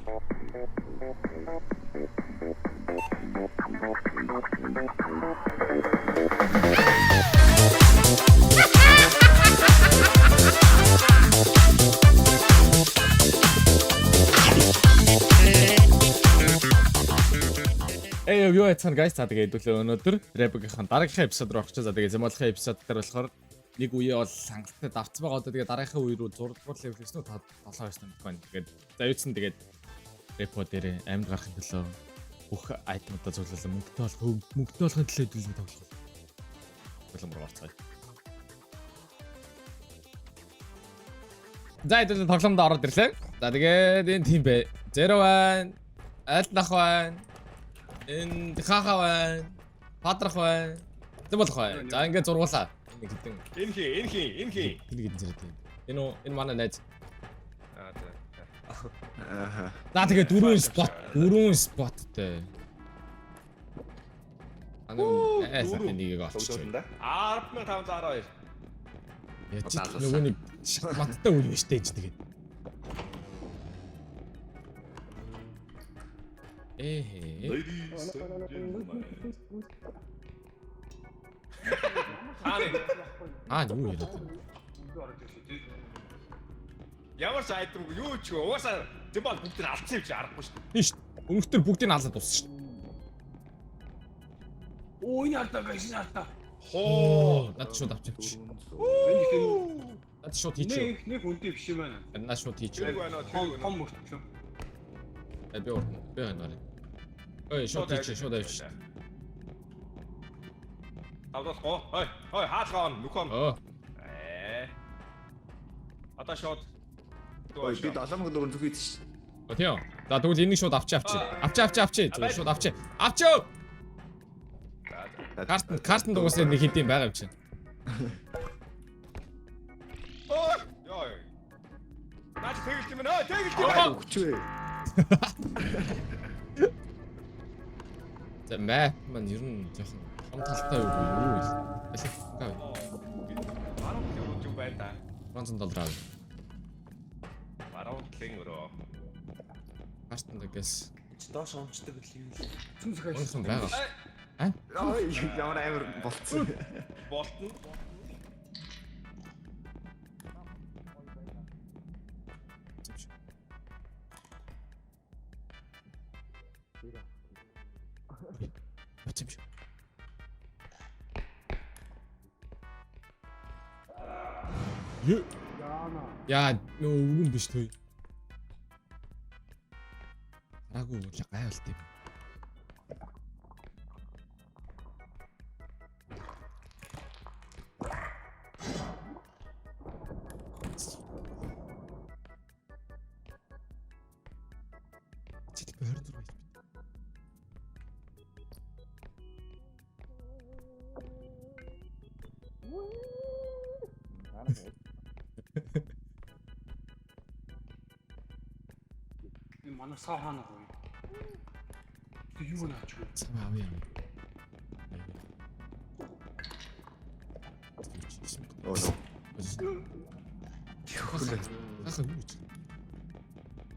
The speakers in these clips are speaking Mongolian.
Юу яцхан guys за тэгээд өнөөдөр Rebecca-ийн дараагийн эпизод руу орчих. За тэгээд Zemol-ийн эпизод дээр болохоор нэг үе бол хангалттай давцсан байгаа. Одоо тэгээд дараагийн үе рүү 6 дугаар level хийсэн үү? 7 2 байна. Тэгээд за юуцсан тэгээд Repo дээр амьд гарахын төлөө бүх айтемуудаа зөвлөлөө мөнгөтэй болохын төлөө төлөв тоглох. Боломжтой орцгоё. За энэ тоглоомд ороод ирлээ. За тэгээд энэ тийм бэ. 0 байна. Айлнах байна. Энэ хахаа байна. Патрах байна. Zemol байна. За ингээд зургуулаа. Нэг хэдэн. Энэ хий. Нэг хэдэн зэрэг тийм. Энэ манай найз. За тэгээд 4 споттэй. Энийг олчих. 10512. Яч нөгөө нэг маттай үйл биш дээ тэгээд. Юу яриад байна? Ямар ч айтем юу ч угаасаа Zemol бүгдийг алдсан юм чи аргагүй шүү дээ. Тийш. Өнөختөр бүгдийг алаад дууссан шүү дээ. Оо энэ алтаа гайс алтаа. Хоо, над шууд авчих. Над шууд хийчих. Нэг хүнтэй биш юм байна. Над шууд хийчих. Хом мөртлөө. Би байна. Ой, шууд хийчих, шууд авчих. Тавдахгүй. Ой, хаалгаан нүхэн. Одоо шууд. Ой, би 7,000 төгрөг зүгээс шүү. Тийм. За тэгвэл энийг шууд авчи. Зүгээр шууд авчи. Авчи. Картанд угаасаа нэг хэдийн байгаа юм чинь. Ой, ёо. Наач тэгэлт юм наа, тэгэлт юм. Өгчөө. За map маань ер нь жоохон хомталтай юу вэ? Баруун юу байна та? $100 аа. Баруун клингөрөө. Картанд гэс. Доош онцдаг л юм. Унсан байгаа. Ой, ямар амар болцсон. Болтон. Бацэмш. Яа, нөө биш thôi. Агуу гайвалт юм. Манай сав хаана гоё. Тэг юу наач вэ? Цамаа юм. Оо.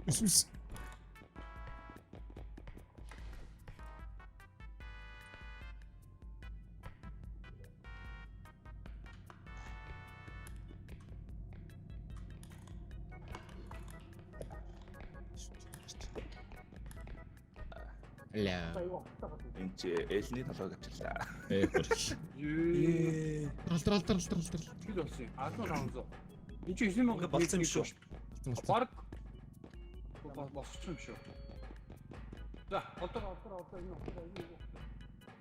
Иисус. Энд чи элний толгойг авчлаа. Трал. Чи л болсон юм. 1500. Энд чи 9000 болцсон юм шүү. Бараг босчихсон юм шүү. За, одоо энэ.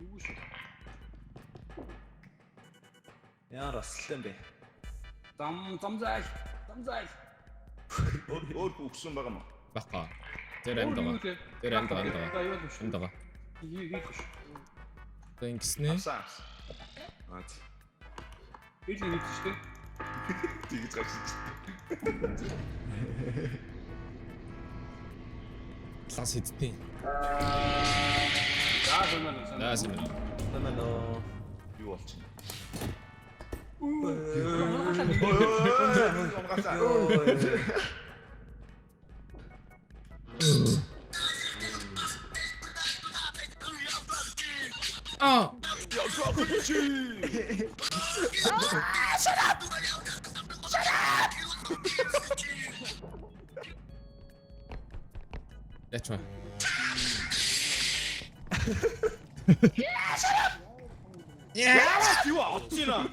Юу шүү. Яа раслан бэ? Замзай. Өөр бүгсэн байгаа мó. Баха. Тэр амд байгаа. Амд. Хийх. Тэнгиснэ. Аац. Ил нэг шүү дээ. Тэгж гавчих. Класс хэдтэй. За. Тэмээ Юу болчих. А. Ячва. Яа, юу авчихна?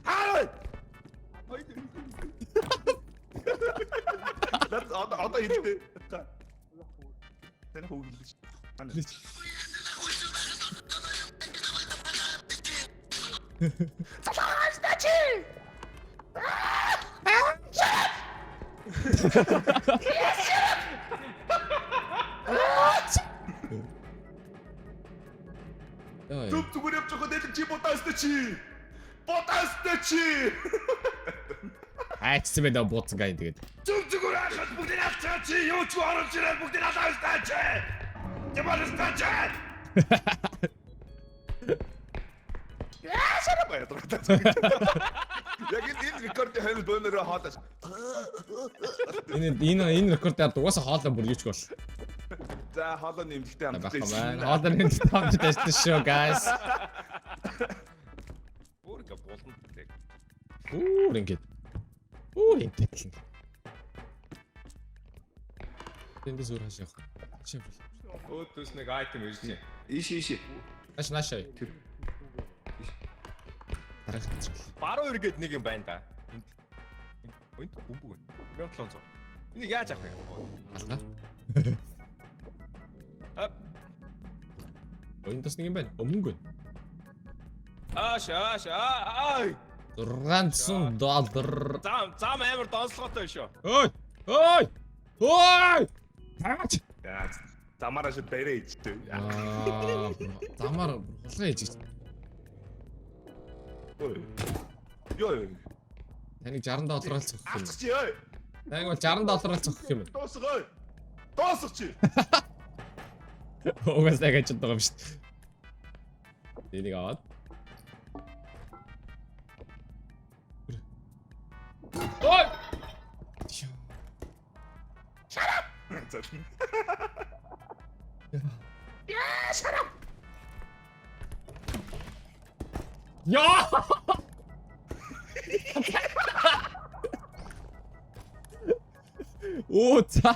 Хаа! Над одоо идэ. Тэнэ хөглөж. Яа. Зүг зүгээр явж байгаа дээр чи ботаастай чи. Ботаастай чи. Айцсан байна бууцсан гай тэгээд. Зүг зүгээр хахад бүгд авчаа чи. Юу ч оруулж ирэл бүгд аваастай чи. Ямарстай чи. Яа, шарап байгаад байгаа. Яг энэ рекорд хэл бөөнөрөө хаалаа. Энэ рекордаар дугаасаа хоолой бүр юуч бол. За хоолой нэмэлттэй Бахамаа. Хоолой нэмэлттэй хамт байсан шүү guys. Бүргээ болно гэдэг. Ингээд. Ингээд. Тэндээс өөр хаш явах. Шимпл. Өөдөөс нэг айтем ирж чинь. Иши. Наашаа. Дараах гэж. Баруун эргээд нэг юм байна да. Энд бөмбөг. 1700. Энийг яаж авах вэ? Алга. Ап. Эндээс нэг юм байна. Мөнгө. Ааш. Ай. $600. Зам амар донслоготой шүү. Ой. Таач. Яа. Замараш бэрээ ичтэй. Замаар хулгай хийж. Ёо. Таныг $60 цогох юм. Ачч чи ой. Таныг бол $60 цогох юм. Тоосгой. Тоосч чи. Угаасаа гэж байгаа юм шүү дээ. Энийг аваад. Ой! Ja! Оо за.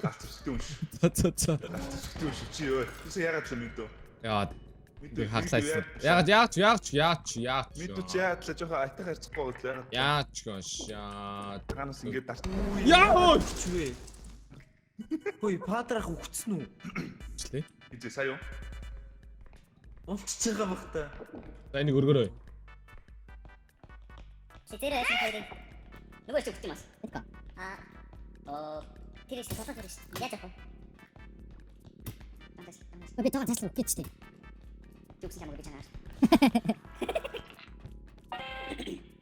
Гацчихгүй. За. Гацчихгүй чи ой. Үгүй ягаад ч мэдөө. Яа. Би хаглаасан. Яач. Мэдүү чи яадлаа жоохон айтах харцахгүй бол ягаад. Яач гошаа. Ганаас ингэж дарч. Яа! Чүвэ. Хөөе, патрах өгцөн үү? Члээ. Гэж сая юу? Унтж байгаа бах та. За энийг өргөрөө. Зэрэг яасан хоёрын нөгөө ч өгдөг юм бас. Тэгэхгүй. Тэр их тотоо тэр их. Яаж яах вэ? Би тоо таслаа гэжтэй. Зүгс юм уу гэж чанаа.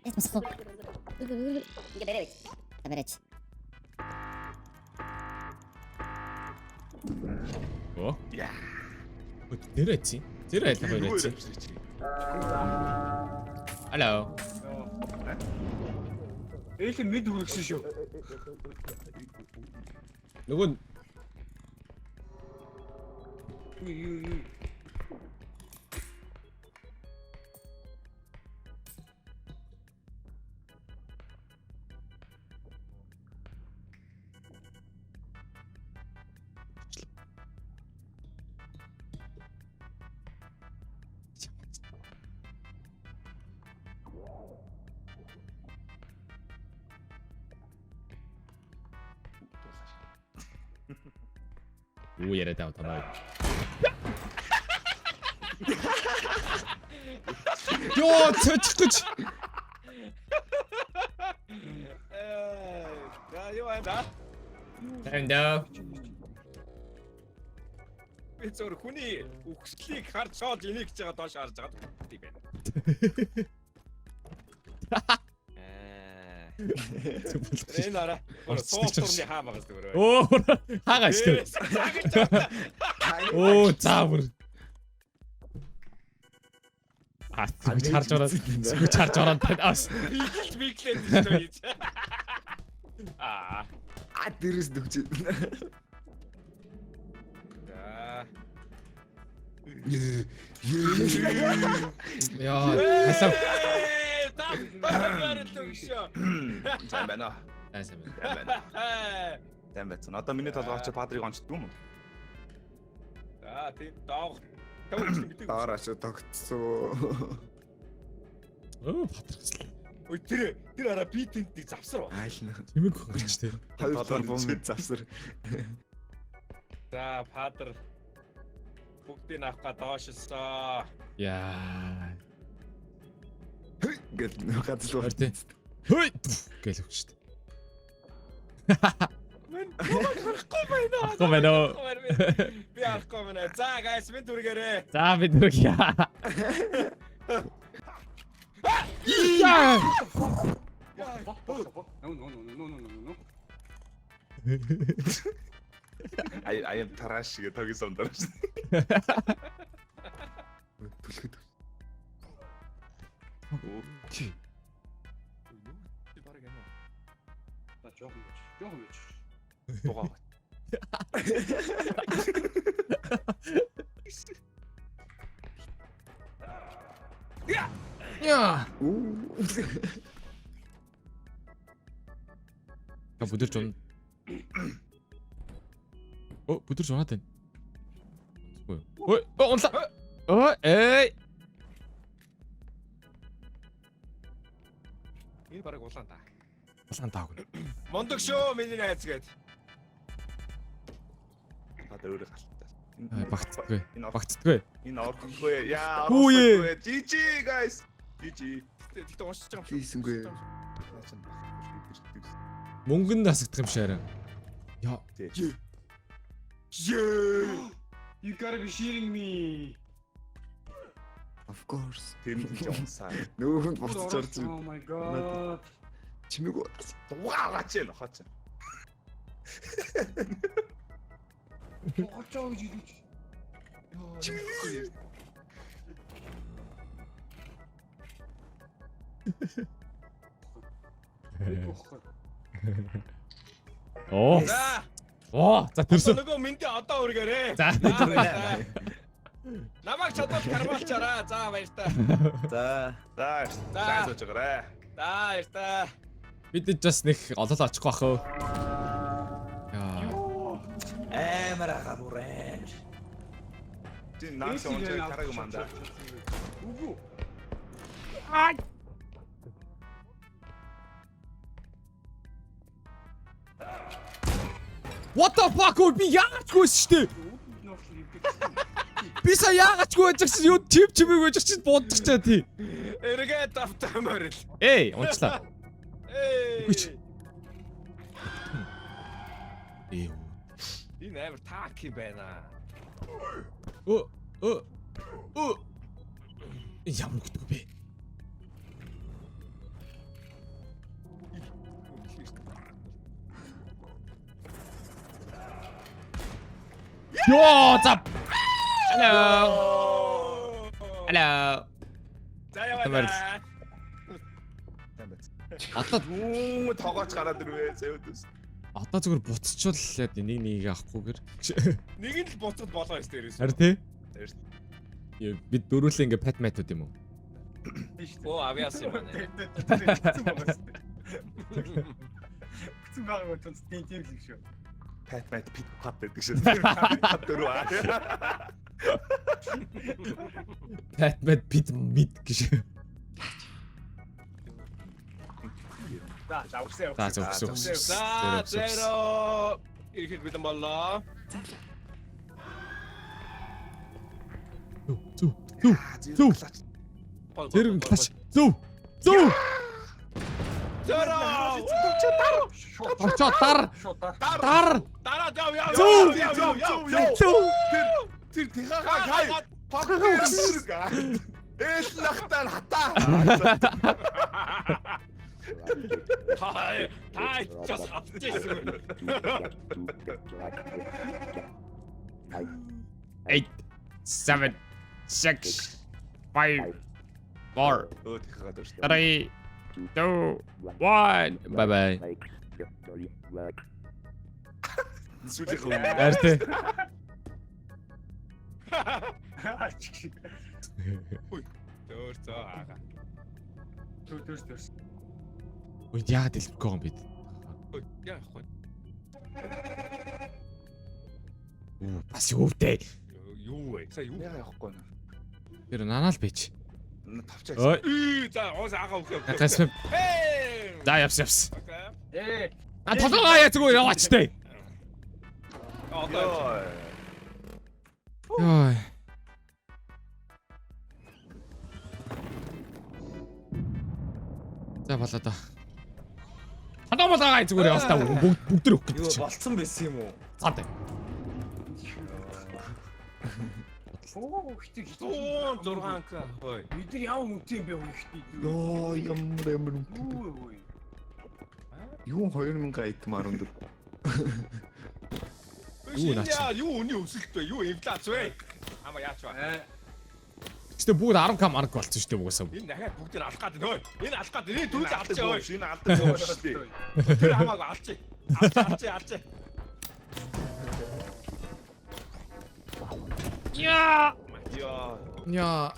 Эс бас хоо. Ингээ бэрэж. Бэрэж. Оо. Яа. Тэрээч. Тэр айтаа хоёрооч. Алло. Ээл мэд хүргэсэн шүү. Нөгөө Юу. Уу яриад аваа танаа. Ёо цочгоч. За юу байна? Тандаа. Би зөв хүний үхслийг харж шууд энийг ч жагаа доош харж байгаа гэдэг байна. Энэ ара. Софтурны хаа багс зүгээр. Оо хаагаач тэр. Оо заавар. Харж ороод. Харж ороод таас. Биглээд шүү. Аа. Дээрээс нүгч. За. Яа, хасав. Сайн байна уу? Сайн байна. Сайн байна. Сайн байна. Одоо миний толгойч Патрик онцдгүй юм уу? За тийм доог. Тавч гэдэг. Даараач тогтсон. Оо, Патрик. Ой тэр араа би тентийг завсар ба. Айлна. Тэмэг хөнгөч тээ. Хоёр талаар бомб завсар. За Патр бүгдийг авах доошсоо. Яа. Гэл гадал Хоёр тий. Хөөй гэл өгчтэй. Мэн харахгүй байна. Харахгүй байна уу? Би харахгүй байна. За guys мен дүргээрээ. За бид нүг яа. Яа. No. I am trash гэ тогсон дөрөв. Түлхэд. Чи. Би бараг юм уу? За жоохон гэж. Дугаа. Яа. Уу. Та бүдэрч он. Оо, бүдэрч унаад байна. Ой, унлаа. Ой, эй. Энэ бараг улаан та. Улаан тааг. Мондог шүү миний найз гээд. Патр өөрөө галтаа. Багцдаггүй. Энэ Багцдаггүй. энэ орхохгүй. Яа, Хүүе. орхохгүй. GG guys. GG. Тэгтээ уншиж байгаа юм шүү. Хийсэнгүй. Мөнгөнд насагдах юм шаарай. Яа. Yeah. You gotta be shitting me. Of course. Тэр нь ч унсаа. Нүүхэнд буцаж орж Oh my god. чимээг Дугаагач энэ хооч. Очоо гэж хэлж. Оо. За. Оо, за тэрсэн. Нөгөө минтэ одоо үргээрээ. За. Намайг чадвал кармалчаараа. За баяртай. За. За, сайн сууж байгаарэ. За баяртай. Бид just нэг олол очихгүй бах уу. Яа. Амарага бүрэн. Чин нааш онч караг манда. Үгүй. What the fuck би яагачгүй шүү дээ. Би сая яагачгүй байж чинь юу чимээг байж чинь буудчих чаа тий. Эргээ давтамаар л. Эй, унчлаа. Үгүй. Ээ. Энэ амар таак юм байна. Оо. Ямар гэдэггүй бэ? Ёо, зап. Hello. Hello. За яваа. Тамар. Атад Тогооч гараад ирвэ зөөдөс. одоо зүгээр буцчихвол нэг авахгүйгээр. Нэг нь л буцаад болоо ёстой ерөөс. Харин тий? Харин. Яа, бид дөрүүлээ ингээ пат матууд юм уу? Оо авиас юм байна. Хэцүү байгаа бол тийм л шүү. Пат пит пат гэдэг шиг. Пат дөрөв. Пат мат бид мид гэж. За өгсөн. За зөв. За зеро. Ирэхэд бэлэн боллоо. Зүг. Тэр клач. Зүг. Зеро. Очоо дар. Дараа яв. Зүг. Тэр хай. Пак. Эл нахтаа хата. Тай just хатчихсан. 8 7 6 5 4 Өө тийх гадар шүү. 3 2 1 bye bye. Сүлийнх юм. Баяр тий. Дөр зөө аага. Төрс. Ой яагаад дэлбэхгүй юм бэ? Ой, яах вэ? Бас юу вэ? Юу вэ? Сая юу? Яа явахгүй. Тэр нанаал бич. Тавчаа. Ой. За уус аага өглөө. Гацсан. Хей! За явс. Ээ. А толгоо яа зүгээр яваач тий. Одоо Йой. За болоо да. Хадамалаа зүгээр яваас та бүгд өгөх Юу гэж. болцсон байсан юм уу? Цаад. Оо хитэг. 106 к. Ой. Бид нар ямар үнэтэй юм бэ хитэг. Йоо ямар. Үй. Юу 2000 айтм 14. Юу наач? Яа, юу өний өсөлт вэ? Юу инфляц вэ? Ама яач вэ? Гэтэ бүгд 10 км марк болцсон шүү дээ угаасаа. Энэ дахиад бүгдийг алах гээд байна. Энэ алах гээд. Энэ түлээ алчаа ой. Энэ алдаг юм шүү дээ. Тэр хамаагүй алчаа. Алчаа. Яа. Яа. Яа.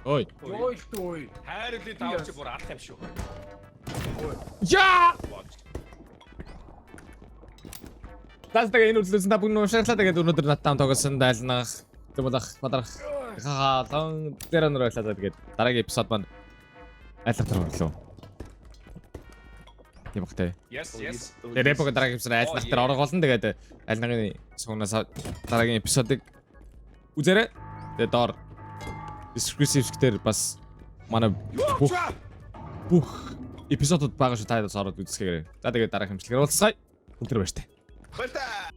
Ой. Ой. Хайрлын тавч бүр алах юм шүү. Яа. Тастага энэ үзлээсэн та бүгд уушаглаа тэгээд өнөөдөр надтай тоглосон дайлнах тэмүүлэх бадарах хаалан дээр нөрөөлөө тэгээд дараагийн эпизод маань айлхтар орлоо. Тийм бахтай. Yes. Тэгээд эпизод дараагийн эпизод айлхтар орох болно тэгээд айлнагын сугнаас дараагийн эпизодыг үзээрэй. Тэгээд доор description-дээр бас манай бүх эпизодууд байгаа шүү та ороод үзсгээрэй. За тэгээд дараагийн хэмжлэгээр уулзъя. Өндөр баяртай. Баярлалаа.